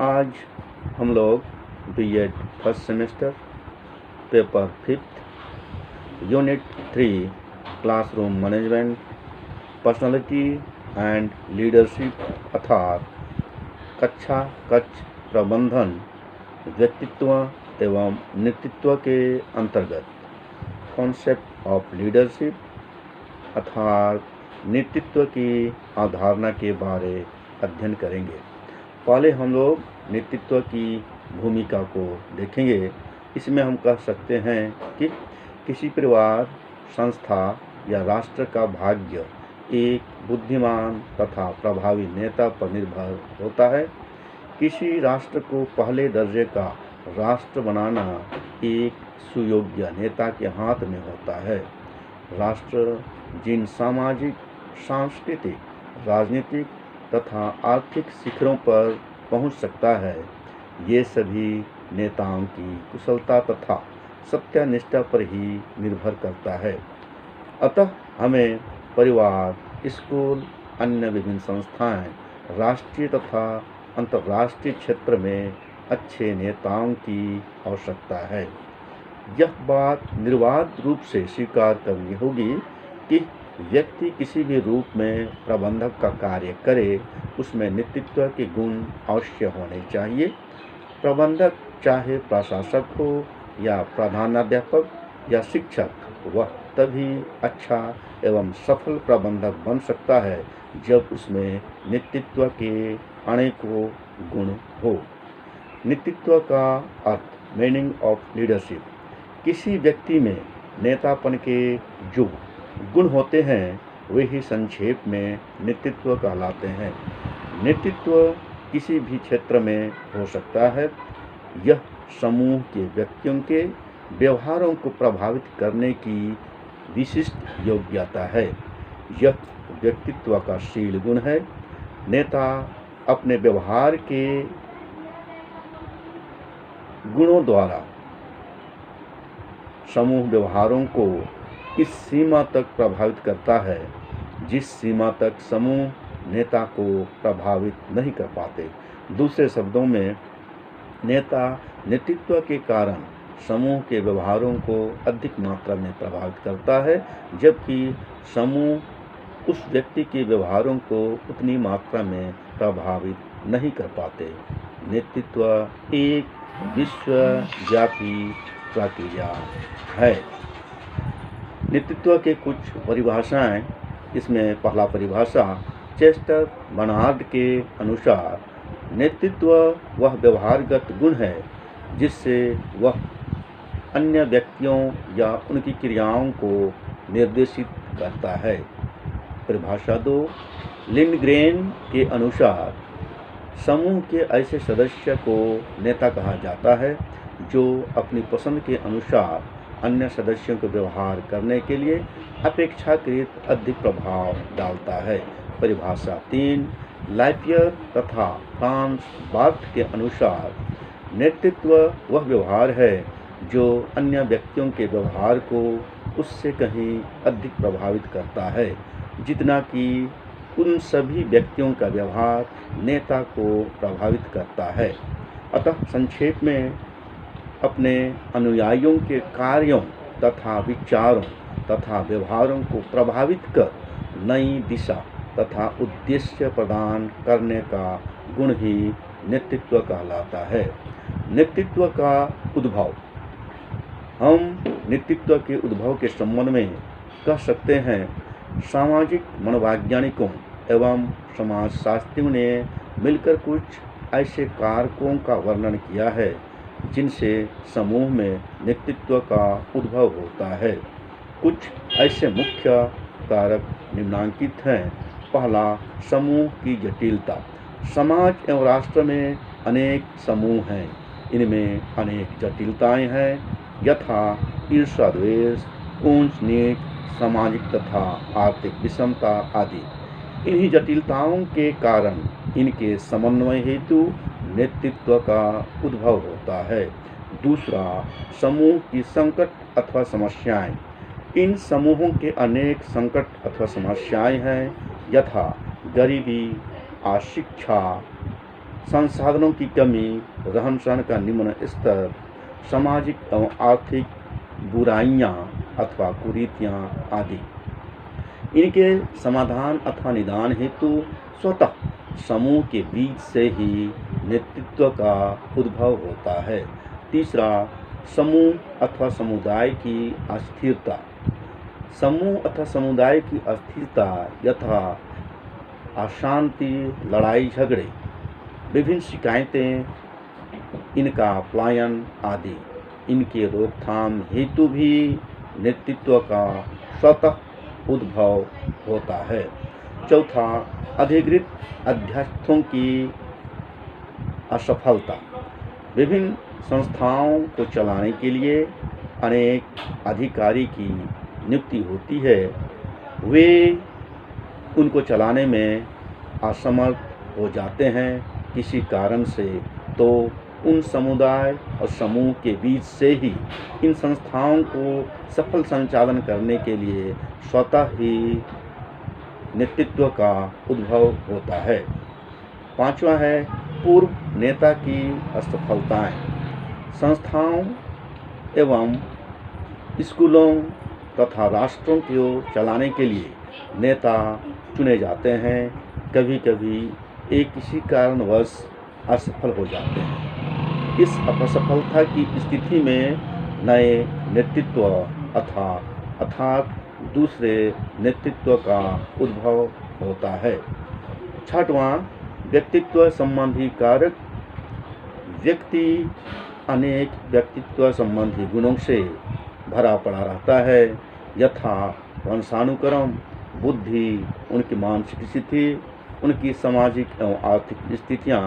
आज हम लोग BEd first semester paper 5th unit 3 classroom management personality and leadership अर्थात कक्षा कक्ष प्रबंधन व्यक्तित्व एवं नेतृत्व के अंतर्गत कॉन्सेप्ट ऑफ लीडरशिप अर्थात नेतृत्व की अवधारणा के बारे अध्ययन करेंगे। पहले हम लोग नेतृत्व की भूमिका को देखेंगे। इसमें हम कह सकते हैं कि किसी परिवार, संस्था या राष्ट्र का भाग्य एक बुद्धिमान तथा प्रभावी नेता पर निर्भर होता है। किसी राष्ट्र को पहले दर्जे का राष्ट्र बनाना एक सुयोग्य नेता के हाथ में होता है। राष्ट्र जिन सामाजिक, सांस्कृतिक, राजनीतिक तथा आर्थिक शिखरों पर पहुंच सकता है, ये सभी नेताओं की कुशलता तथा सत्यनिष्ठा पर ही निर्भर करता है। अतः हमें परिवार, स्कूल, अन्य विभिन्न संस्थाएं, राष्ट्रीय तथा अंतर्राष्ट्रीय क्षेत्र में अच्छे नेताओं की आवश्यकता है। यह बात निर्वाध रूप से स्वीकार करनी होगी कि व्यक्ति किसी भी रूप में प्रबंधक का कार्य करे, उसमें नेतृत्व के गुण अवश्य होने चाहिए। प्रबंधक चाहे प्रशासक हो या प्रधानाध्यापक या शिक्षक, वह तभी अच्छा एवं सफल प्रबंधक बन सकता है जब उसमें नेतृत्व के अनेकों गुण हो। नेतृत्व का अर्थ, मीनिंग ऑफ लीडरशिप। किसी व्यक्ति में नेतापन के जो गुण होते हैं वे ही संक्षेप में नेतृत्व कहलाते हैं। नेतृत्व किसी भी क्षेत्र में हो सकता है। यह समूह के व्यक्तियों के व्यवहारों को प्रभावित करने की विशिष्ट योग्यता है। यह व्यक्तित्व का शील गुण है। नेता अपने व्यवहार के गुणों द्वारा समूह व्यवहारों को इस सीमा तक प्रभावित करता है जिस सीमा तक समूह नेता को प्रभावित नहीं कर पाते। दूसरे शब्दों में, नेता नेतृत्व के कारण समूह के व्यवहारों को अधिक मात्रा में प्रभावित करता है, जबकि समूह उस व्यक्ति के व्यवहारों को उतनी मात्रा में प्रभावित नहीं कर पाते। नेतृत्व एक विश्वव्यापी प्रक्रिया है। नेतृत्व के कुछ परिभाषाएं। इसमें पहला परिभाषा चेस्टर बर्नार्ड के अनुसार, नेतृत्व वह व्यवहारगत गुण है जिससे वह अन्य व्यक्तियों या उनकी क्रियाओं को निर्देशित करता है। परिभाषा 2, लिंडग्रेन के अनुसार, समूह के ऐसे सदस्य को नेता कहा जाता है जो अपनी पसंद के अनुसार अन्य सदस्यों को व्यवहार करने के लिए अपेक्षाकृत अधिक प्रभाव डालता है। परिभाषा 3, लाइपियर तथा फ्रांस बार्थ के अनुसार, नेतृत्व वह व्यवहार है जो अन्य व्यक्तियों के व्यवहार को उससे कहीं अधिक प्रभावित करता है जितना कि उन सभी व्यक्तियों का व्यवहार नेता को प्रभावित करता है। अतः संक्षेप में, अपने अनुयायियों के कार्यों तथा विचारों तथा व्यवहारों को प्रभावित कर नई दिशा तथा उद्देश्य प्रदान करने का गुण ही नेतृत्व कहलाता है। नेतृत्व का उद्भव। हम नेतृत्व के उद्भव के संबंध में कह सकते हैं, सामाजिक मनोवैज्ञानिकों एवं समाजशास्त्रियों ने मिलकर कुछ ऐसे कारकों का वर्णन किया है जिनसे समूह में नेतृत्व का उद्भव होता है। कुछ ऐसे मुख्य कारक निम्नांकित हैं। पहला, समूह की जटिलता। समाज एवं राष्ट्र में अनेक समूह हैं। इनमें अनेक जटिलताएं हैं, यथा ईर्ष्या, द्वेष, ऊंच नीच, सामाजिक तथा आर्थिक विषमता आदि। इन्हीं जटिलताओं के कारण इनके समन्वय हेतु नेतृत्व का उद्भव होता है। दूसरा, समूह की संकट अथवा समस्याएं। इन समूहों के अनेक संकट अथवा समस्याएं हैं, यथा गरीबी, अशिक्षा, संसाधनों की कमी, रहन सहन का निम्न स्तर, सामाजिक एवं आर्थिक बुराइयां अथवा कुरीतियां आदि। इनके समाधान अथवा निदान हेतु स्वतः समूह के बीच से ही नेतृत्व का उद्भव होता है। तीसरा, समूह अथवा समुदाय की अस्थिरता। समूह अथवा समुदाय की अस्थिरता यथा अशांति, लड़ाई झगड़े, विभिन्न शिकायतें, इनका पलायन आदि, इनके रोकथाम हेतु भी नेतृत्व का स्वतः उद्भव होता है। चौथा, अधिकृत अध्यक्षों की असफलता। विभिन्न संस्थाओं को चलाने के लिए अनेक अधिकारी की नियुक्ति होती है, वे उनको चलाने में असमर्थ हो जाते हैं किसी कारण से, तो उन समुदाय और समूह के बीच से ही इन संस्थाओं को सफल संचालन करने के लिए स्वतः ही नेतृत्व का उद्भव होता है। पांचवा है पूर्व नेता की असफलताएं। संस्थाओं एवं स्कूलों तथा राष्ट्रों को चलाने के लिए नेता चुने जाते हैं, कभी कभी एक किसी कारणवश असफल हो जाते हैं। इस असफलता की स्थिति में नए नेतृत्व अर्थात दूसरे नेतृत्व का उद्भव होता है। छठवां, व्यक्तित्व संबंधी कारक। व्यक्ति अनेक व्यक्तित्व संबंधी गुणों से भरा पड़ा रहता है, यथा वंशानुक्रम, बुद्धि, उनकी मानसिक स्थिति, उनकी सामाजिक एवं आर्थिक स्थितियाँ,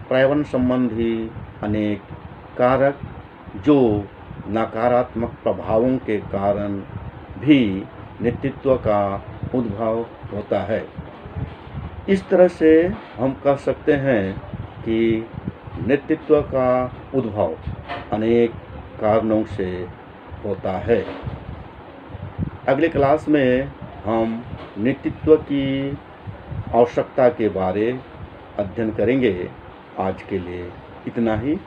पर्यावरण संबंधी अनेक कारक जो नकारात्मक प्रभावों के कारण भी नेतृत्व का उद्भव होता है। इस तरह से हम कह सकते हैं कि नेतृत्व का उद्भव अनेक कारणों से होता है। अगले क्लास में हम नेतृत्व की आवश्यकता के बारे अध्ययन करेंगे। आज के लिए इतना ही।